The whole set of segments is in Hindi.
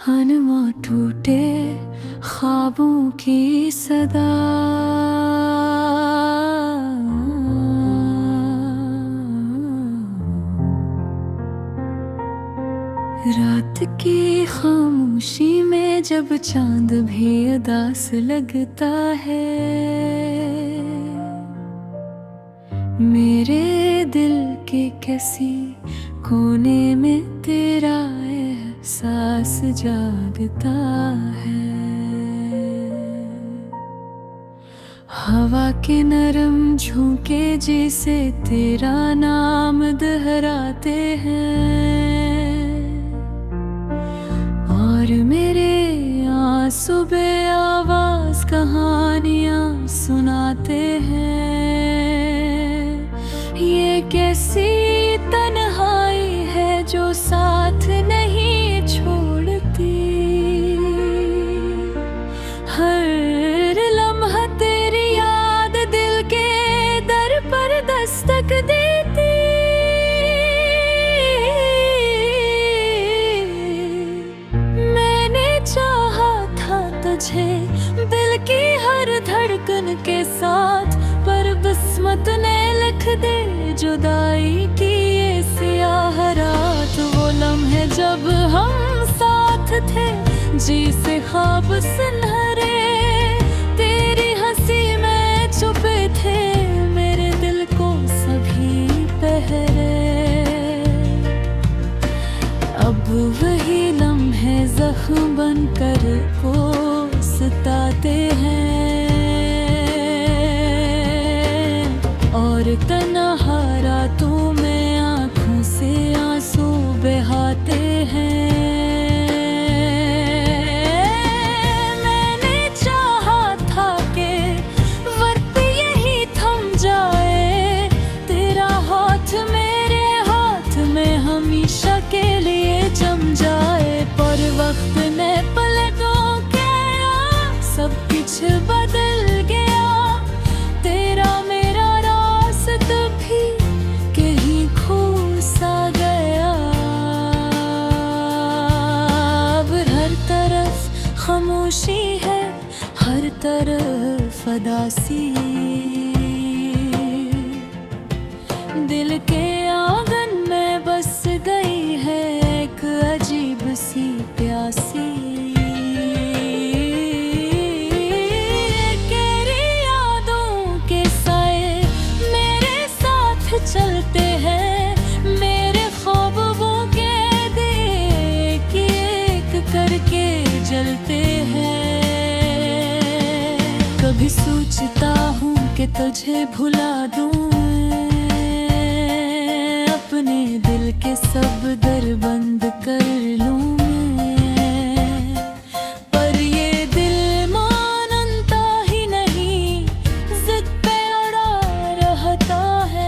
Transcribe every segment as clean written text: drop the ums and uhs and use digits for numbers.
हनमा टूटे ख्वाबों की सदा। रात की खामोशी में जब चांद भी उदास लगता है, मेरे दिल के किसी कोने में तेरा एहसास जागता है। हवा के नरम झोंके जैसे तेरा नाम दोहराते हैं, और मेरे आंसू बेआवाज कहानियां सुनाते हैं। ये कैसी तन्हाई है जो साथ नहीं छोड़ती, हर लम्हा तेरी याद दिल के दर पर दस्तक देती। मैंने चाहा था तुझे दिल की हर धड़कन के साथ, पर किस्मत ने लिख दे जुदाई की ये स्याह रात। वो लम्हे जब हम साथ थे जी से ख्वाब सुनहरे, तेरी हंसी में छुपे थे मेरे दिल को सभी पहरे। अब वही लम्हे जख्म बनकर को सताते हैं, और तन्हा रातों में आँखों से आंसू बहाते हैं। मैंने चाहा था कि वक्त यही थम जाए, तेरा हाथ मेरे हाथ में हमेशा के लिए जम जाए, पर वक्त ने पलटों के सब कुछ बदल गया। तेरा मेरा रास्ता भी कहीं खो सा गया। अब हर तरफ खामोशी है, हर तरफ उदासी, दिल के आंगन में बस गई है एक अजीब सी प्यासी। चलते हैं मेरे ख्वाबों के देख एक करके जलते हैं। कभी सोचता हूँ कि तुझे भुला दूँ, अपने दिल के सब दर बंद कर लूँ मैं, पर ये दिल मानता ही नहीं, जिद पे अड़ा रहता है।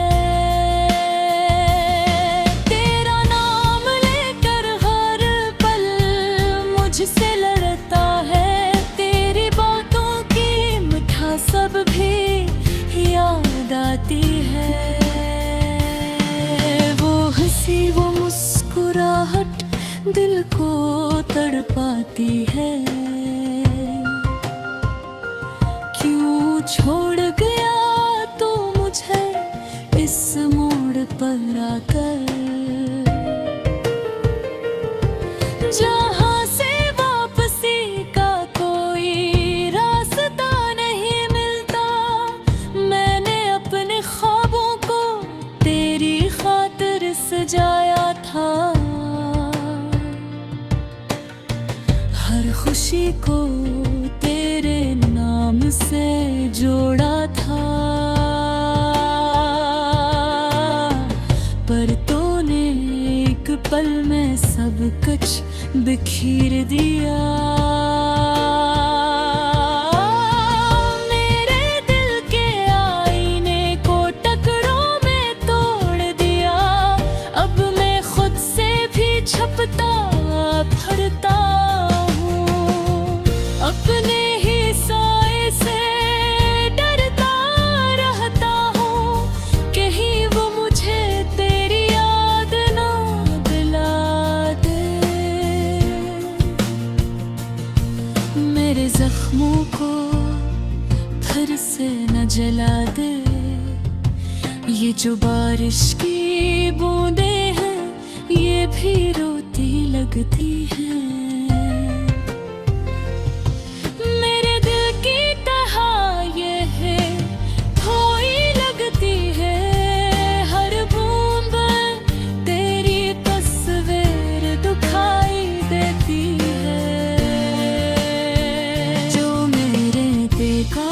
मुझसे लड़ता है, तेरी बातों की मिठास सब भी याद आती है। वो हंसी वो मुस्कुराहट दिल को तड़पाती है। क्यों छोड़ गया तो मुझे इस मोड़ पर आकर, जहाँ सजाया था हर खुशी को तेरे नाम से जोड़ा था, पर तूने एक पल में सब कुछ बिखेर दिया। फरता हूँ अपने ही साए से, डरता रहता हूँ कहीं वो मुझे तेरी याद ना दिला दे। जख्मों को फिर से न जला दे। ये जो बारिश की बूंदें हैं ये भी रोती लगती हैं। मेरे दिल की तरह ये है खोई लगती है। हर बूंद तेरी तस्वीर दुखाई देती है। जो मेरे देखा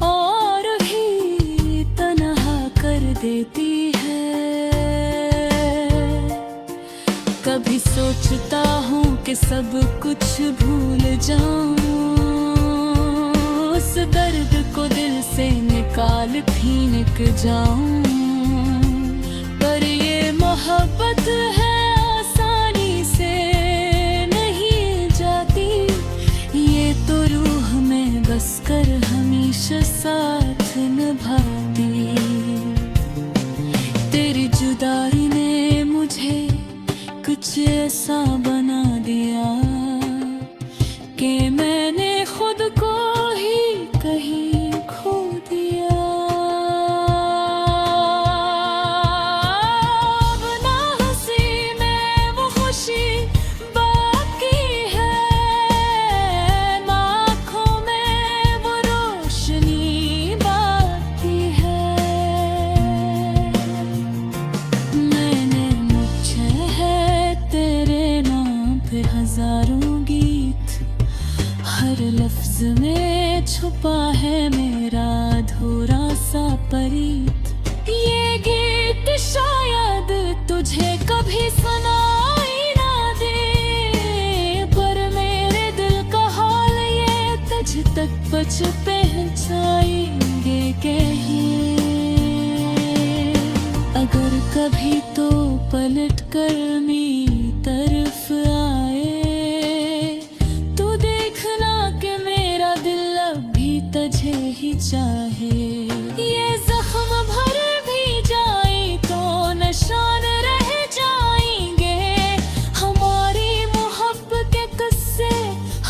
और भी तन्हा कर देती है। कभी सोचता हूँ कि सब कुछ भूल जाऊं, उस दर्द को दिल से निकाल फेंक जाऊं। पर ये मोहब्बत है आसानी से नहीं जाती। ये तो रूह में बस कर हमेशा साथ निभाती। तेरी जुदाई ने मुझे कुछ ऐसा बना दिया कि मैंने खुद को ही कहीं खो दिया। अब ना हंसी में वो खुशी बाकी है, ना आँखों में वो रोशनी बाकी है। मैंने मुझे है तेरे नाम पे हजारों गीत, हर लफ्ज में छुपा है मेरा अधूरा सा परीत। ये गीत शायद तुझे कभी सुनाई ना दे, पर मेरे दिल का हाल ये तुझ तक बच पहुंचाएंगे कहीं। अगर कभी तो पलट कर मेरी तरफ आए तो देखना कि मेरा दिल अब भी तुझे ही चाहे। ये जख्म भर भी जाए तो निशान रह जाएंगे। हमारी मोहब्बत के किस्से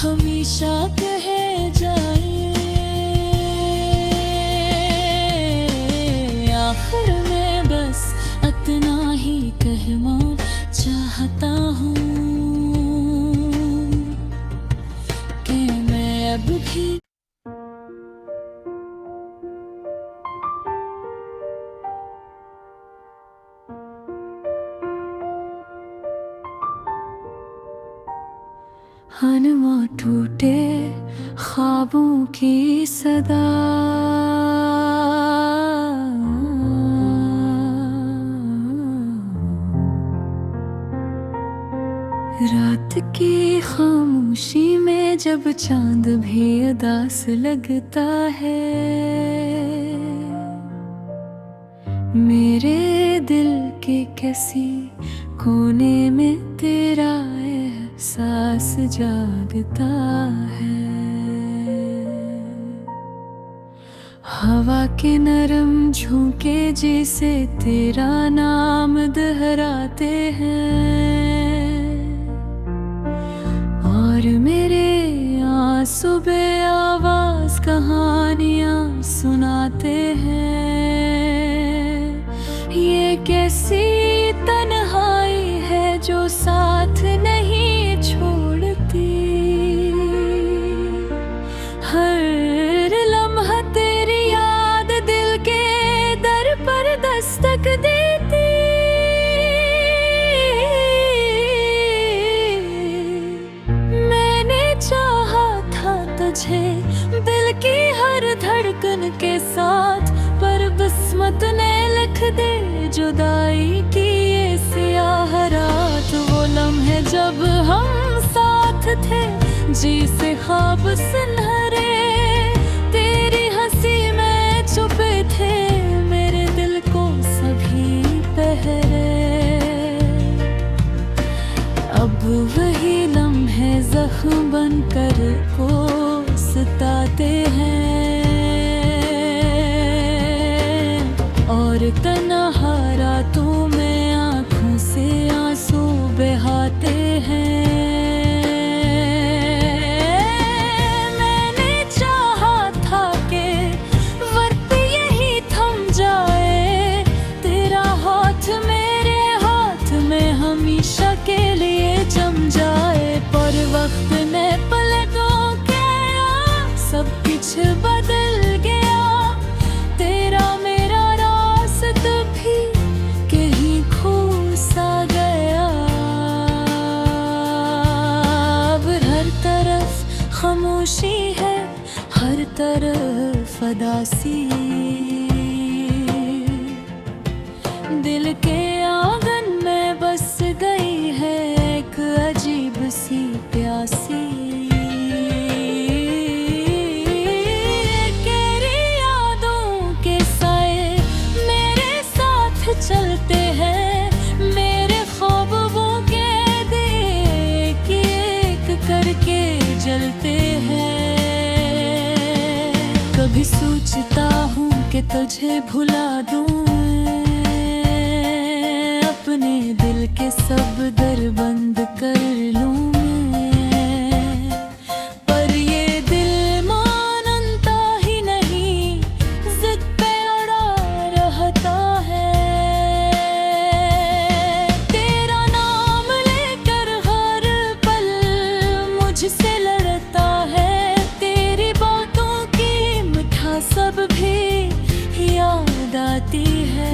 हमेशा कहे जाए। आखिर में बस इतना ही कहना चाहता हूँ कि मैं अब भी हनमा टूटे ख्वाबों की सदा। रात की खामोशी में जब चांद भी उदास लगता है, मेरे दिल के किसी कोने में तेरा एहसास जागता है। हवा के नरम झोंके जैसे तेरा नाम दोहराते हैं, और मेरे आंसू बेआवाज कहानियां सुनाते हैं। ये कैसी तन्हाई है जो साथ नहीं छोड़ती। हर लम्हा तेरी याद दिल के दर पर दस्तक देती। मैंने चाहा था तुझे दिल की हर धड़कन के साथ, पर किस्मत ने लिख दे जुदाई की ये स्याह रात। वो लम्हे जब हम साथ थे जी से ख्वाब सुनहरे, तेरी हंसी में छुपे थे मेरे दिल को सभी पहरे। अब वही लम्हे जख्म बनकर को सताते हैं, और तन्हा रातों में आँखों से आंसू बहाते हैं। सब कुछ बदल गया। तेरा मेरा रास्ता भी कहीं खो सा गया। अब हर तरफ खामोशी है, हर तरफ उदासी। दिल के आंगन में बस गई है एक अजीब सी प्यासी। तेरी यादों के साए मेरे साथ चलते हैं, मेरे ख्वाबों के देख एक करके जलते हैं। कभी सोचता हूँ कि तुझे भुला दूँ, अपने दिल के सब दर बंद कर लूं मैं, पर ये दिल मानता ही नहीं, जिद पे अड़ा रहता है। तेरा नाम लेकर हर पल मुझसे लड़ता है, तेरी बातों की मिठास सब भी याद आती है।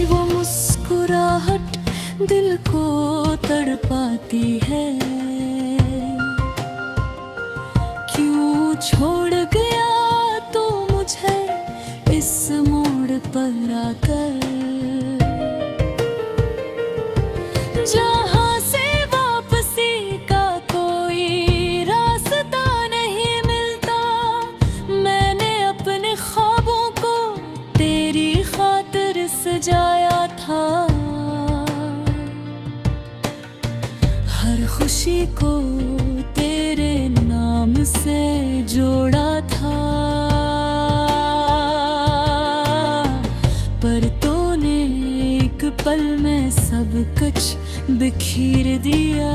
वो मुस्कुराहट दिल को तड़पाती है। क्यों छोड़ गया तो मुझे इस मोड़ पर आकर, जहां से वापसी का कोई रास्ता नहीं मिलता। मैंने अपने ख्वाबों को तेरी खातिर सजाया था, हर खुशी को तेरे नाम से जोड़ा था। पर तूने एक पल में सब कुछ बिखेर दिया।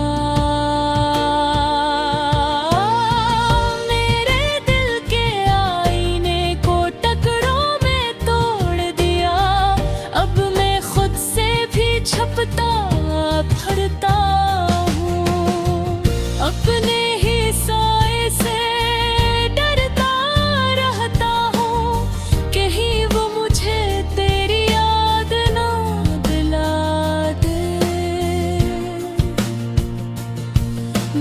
फरता हूँ अपने ही साए से, डरता रहता हूँ कहीं वो मुझे तेरी याद ना दिला दे।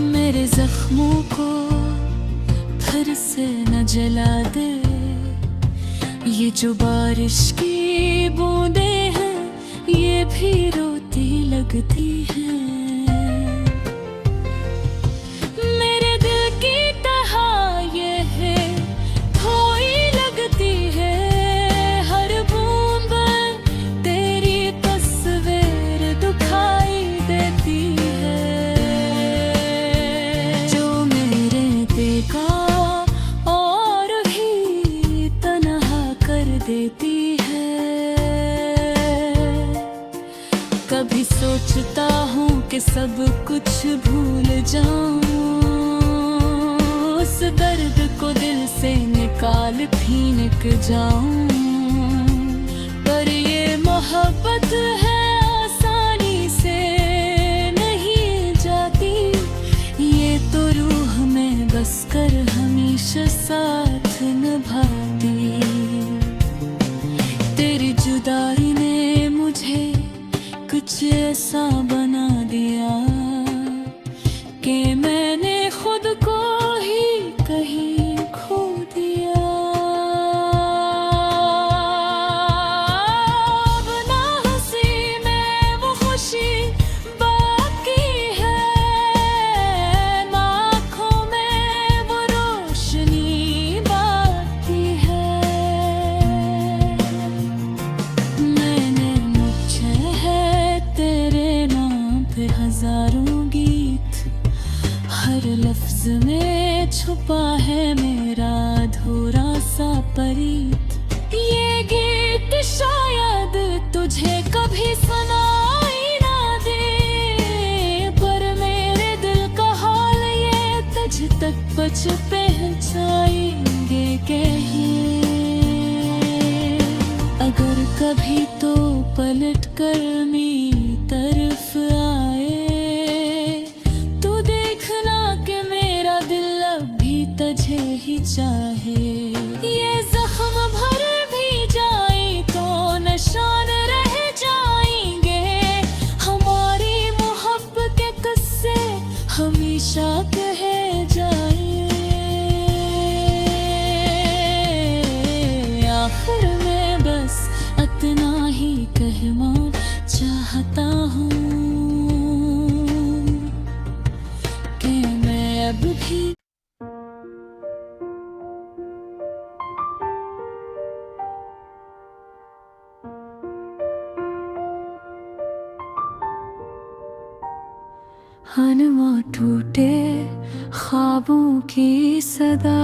मेरे जख्मों को फिर से न जला दे, ये जो बारिश की बूंदें हैं ये भी रोती लगती है। मेरे दिल की तरह ये है खोई लगती है, हर बूंद तेरी तस्वीर दुखाई देती है। जो मेरे देखा और भी तन्हा कर देती है। कभी सोचता हूँ कि सब कुछ भूल जाऊं, उस दर्द को दिल से निकाल फेंक जाऊं। पर ये मोहब्बत है आसानी से नहीं जाती, ये तो रूह में बस कर हमेशा साथ निभाती। तेरी जुदाई ने मुझे कुछ ऐसा बना दिया कि मैंने खुद को ही कहीं खो दिया। अब ना हंसी में वो खुशी बाकी है, ना आँखों में वो रोशनी बाकी है। मैंने मुझे है तेरे नाम पे हजारों गीत, हर लफ्ज में छुपा है मेरा अधूरा सा परीत। ये गीत शायद तुझे कभी सुनाई ना दे, पर मेरे दिल का हाल ये तुझ तक बच पहुंचाएंगे कहीं। अगर कभी तो पलट कर मेरी तरफ आए तो देखना कि मेरा आसमां टूटे ख्वाबों की सदा,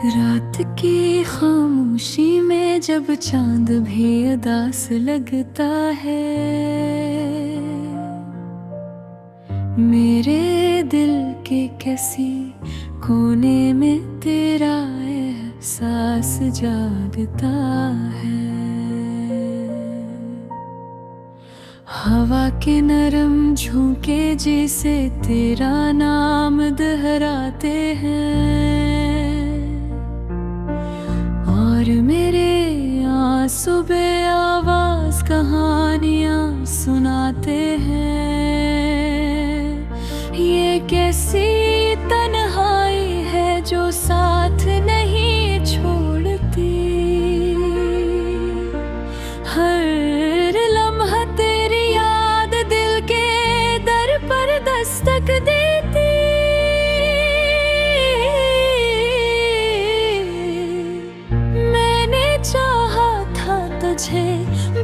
रात की खामोशी में जब चांद भी उदास लगता है, मेरे दिल के किसी कोने में तेरा एहसास जागता है। हवा के नरम झोंके जैसे तेरा नाम दोहराते हैं, और मेरे आंसू बेआवाज कहानियां सुनाते हैं। ये कैसी तन्हाई है जो साथ नहीं छोड़ती, हर लम्हा तेरी याद दिल के दर पर दस्तक देती। मैंने चाहा था तुझे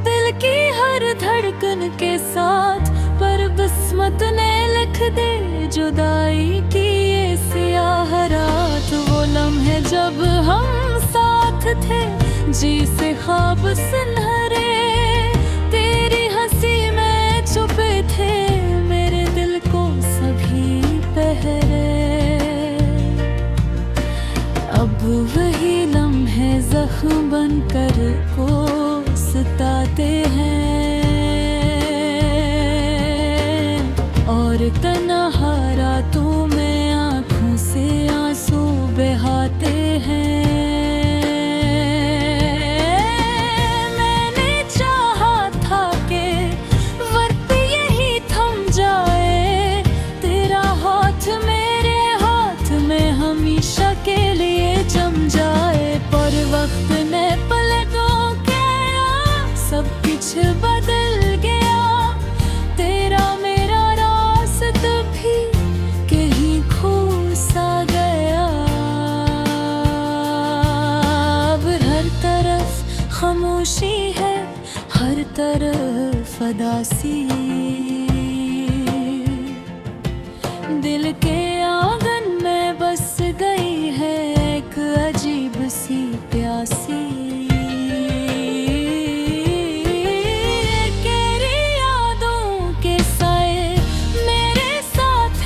दिल की हर धड़कन के साथ, पर किस्मत ने लिख दे जुदाई की ये स्याह रात। वो लम्हे जब हम साथ थे जी से ख्वाब सुनहरे, तेरी हंसी में छुपे थे मेरे दिल को सभी पहरे। अब वही लम्हे जख्म बनकर को सताते हैं, और तन्हा रातों में आँखों से आंसू बहाते हैं। मैंने चाहा था कि वक्त यही थम जाए, तेरा हाथ मेरे हाथ में हमेशा के लिए जम जाए, पर वक्त ने पलटों के सब कुछ बदल गया। तेरा मेरा रास्ता भी कहीं खो सा गया। अब हर तरफ खामोशी है, हर तरफ उदासी, दिल के आंगन में बस गई है एक अजीब सी प्यासी।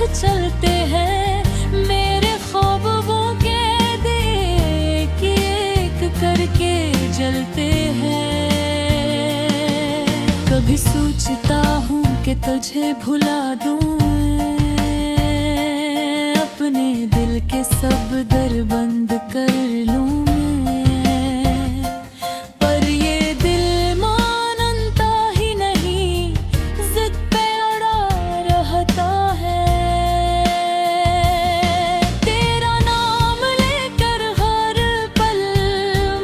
चलते हैं मेरे ख्वाबों के देख एक करके जलते हैं। कभी सोचता हूँ कि तुझे भुला दूँ, अपने दिल के सब दर बंद कर लूँ मैं, पर ये दिल मानता ही नहीं, जिद पे अड़ा रहता है।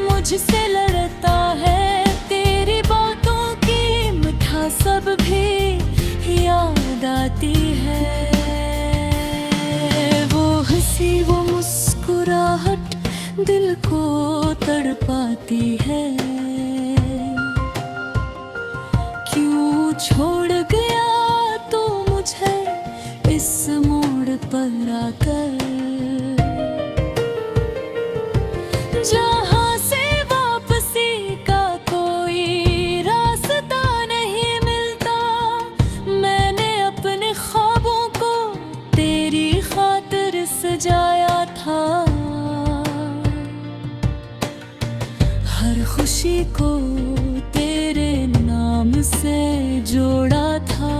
मुझसे लड़ता है, तेरी बातों की मिठास सब भी याद आती है। वो हंसी वो मुस्कुराहट दिल को तड़पाती है। क्यों छोड़ गया तो मुझे इस मोड़ पर आकर, जहाँ सजाया था हर खुशी को तेरे नाम से जोड़ा था,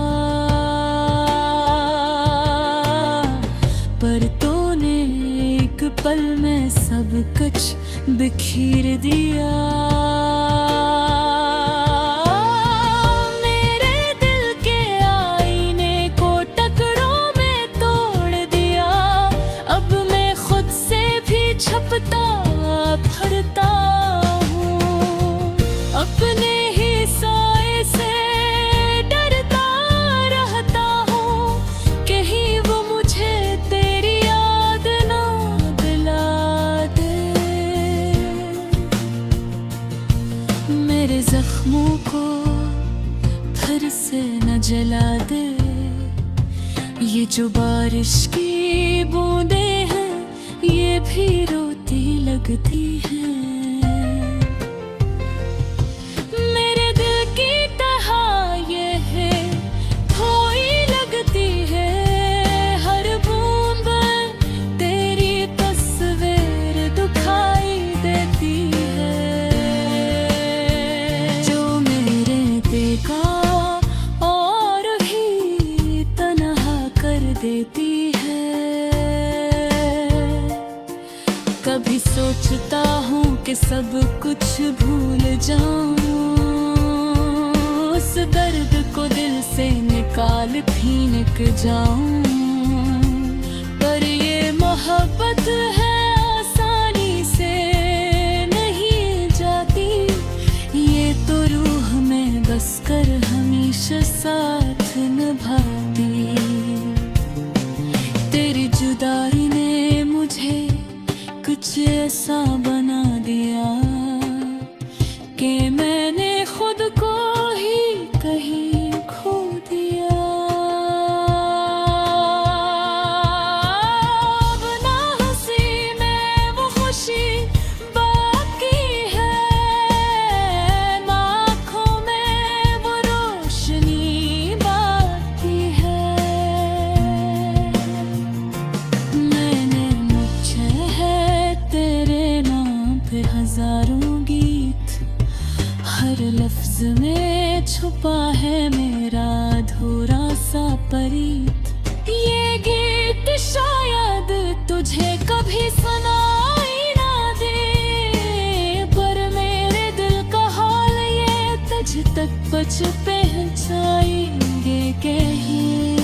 पर तूने एक पल में सब कुछ बिखेर दिया। फड़ता हूँ अपने ही साए से, डरता रहता हूँ कहीं वो मुझे तेरी याद ना दिला दे। जख्मों को फिर से न जला दे। ये जो बारिश की बूंदें हैं ये भी रोती लगती हैं। मेरे दिल की तरह ये है खोई लगती है। हर बूंद तेरी तस्वीर दुखाई देती है। जो मेरे देखा और भी तन्हा कर देती है। कभी सोचता हूँ कि सब कुछ भूल जाऊं, उस दर्द को दिल से निकाल फेंक जाऊं। पर ये मोहब्बत है आसानी से नहीं जाती। ये तो रूह में बस कर हमेशा साथ निभाती। तेरी जुदाई ने मुझे कुछ ऐसा बना दिया कि मैंने खुद को ही कहीं खो दिया। अब ना हंसी में वो खुशी बाकी है, ना आँखों में वो रोशनी बाकी है। मैंने मुझे है तेरे नाम पे हजारों गीत, हर लफ्ज में छुपा है मेरा अधूरा सा परीत। ये गीत शायद तुझे कभी सुनाई ना दे, पर मेरे दिल का हाल ये तुझ तक बच पहुंचाएंगे कहीं।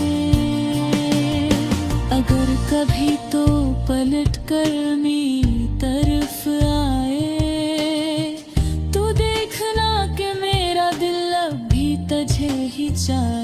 अगर कभी तो पलट कर मेरी तरफ आए तो देखना कि मेरा दिल अभी तुझे ही चाहे।